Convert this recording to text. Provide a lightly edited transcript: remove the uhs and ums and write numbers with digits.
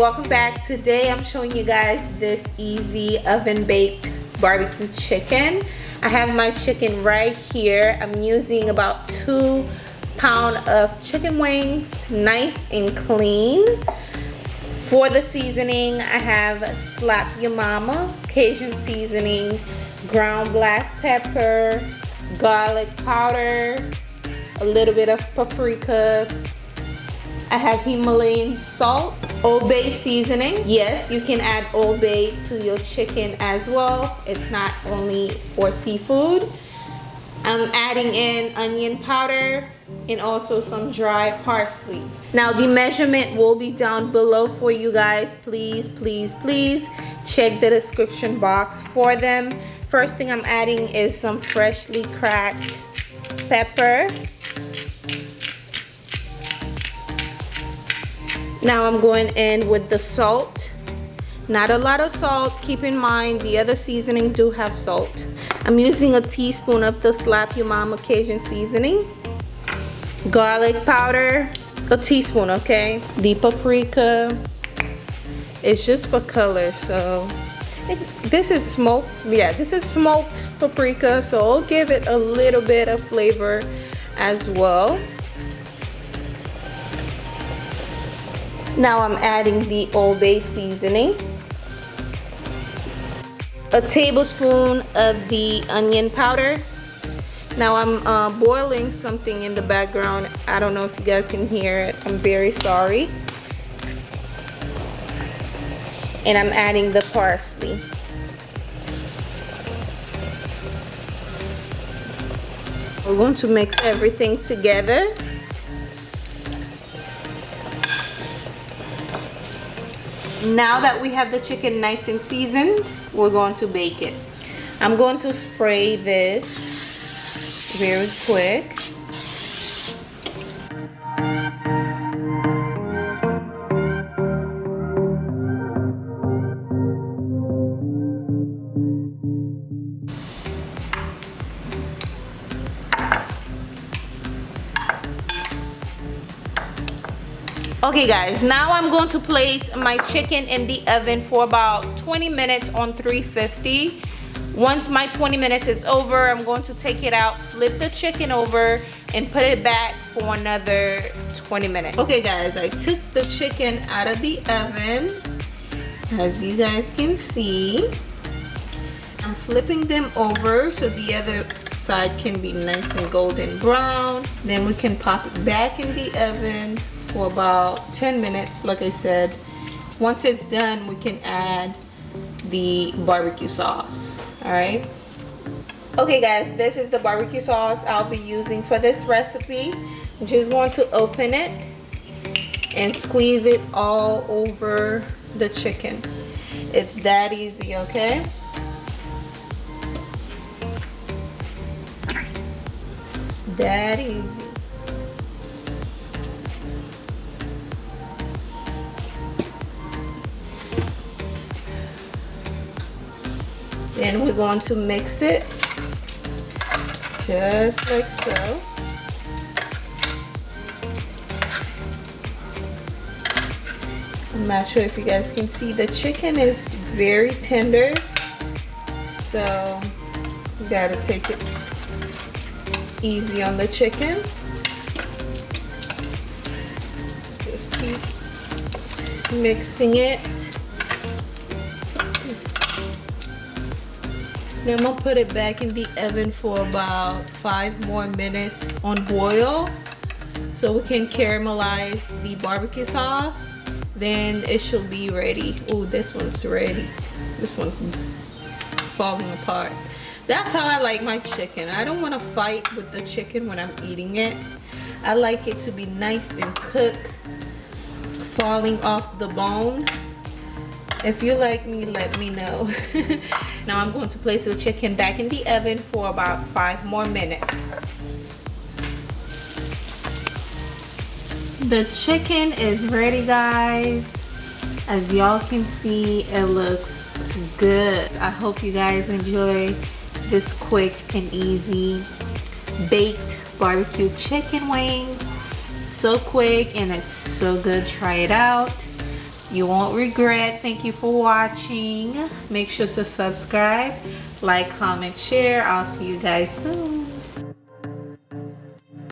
welcome back. Today I'm showing you guys this easy oven baked barbecue chicken. I have my chicken right here. I'm using about 2 pounds of chicken wings, nice and clean. For the seasoning, I have Slap Your Mama, Cajun seasoning, ground black pepper, garlic powder, a little bit of paprika. I have Himalayan salt, Old Bay seasoning. Yes, you can add Old Bay to your chicken as well. It's not only for seafood. I'm adding in onion powder and also some dry parsley. Now the measurement will be down below for you guys. Please, please, please check the description box for them. First thing I'm adding is some freshly cracked pepper. Now I'm going in with the salt. Not a lot of salt. Keep in mind the other seasoning do have salt. I'm using a teaspoon of the Slap Your Mama Cajun seasoning. Garlic powder, a teaspoon, okay? The paprika, it's just for color, so this is smoked. Yeah, this is smoked paprika, so I'll give it a little bit of flavor as well. Now I'm adding the Old Bay seasoning, a tablespoon of the onion powder. Now I'm boiling something in the background. I don't know if you guys can hear it. I'm very sorry. And I'm adding the parsley. We're going to mix everything together. Now that we have the chicken nice and seasoned, we're going to bake it. I'm going to spray this very quick. Okay guys, now I'm going to place my chicken in the oven for about 20 minutes on 350. Once my 20 minutes is over, I'm going to take it out, flip the chicken over, and put it back for another 20 minutes. Okay guys, I took the chicken out of the oven. As you guys can see, I'm flipping them over so the other side can be nice and golden brown. Then we can pop it back in the oven for about 10 minutes, like I said. Once it's done, we can add the barbecue sauce. All right. Okay guys, this is the barbecue sauce I'll be using for this recipe. I'm just going to open it and squeeze it all over the chicken. It's that easy, okay? It's that easy. Then we're going to mix it just like so. I'm not sure if you guys can see, the chicken is very tender, so you gotta take it easy on the chicken. Just keep mixing it. Then I'm gonna put it back in the oven for about 5 more minutes on boil so we can caramelize the barbecue sauce. Then it should be ready. Oh, this one's ready. This one's falling apart. That's how I like my chicken. I don't want to fight with the chicken when I'm eating it. I like it to be nice and cooked, falling off the bone. If you like me, let me know. Now I'm going to place the chicken back in the oven for about 5 more minutes. The chicken is ready, guys. As y'all can see, it looks good. I hope you guys enjoy this quick and easy baked barbecue chicken wings. So quick and it's so good. Try it out. You won't regret. Thank you for watching. Make sure to subscribe, like, comment, share. I'll see you guys soon.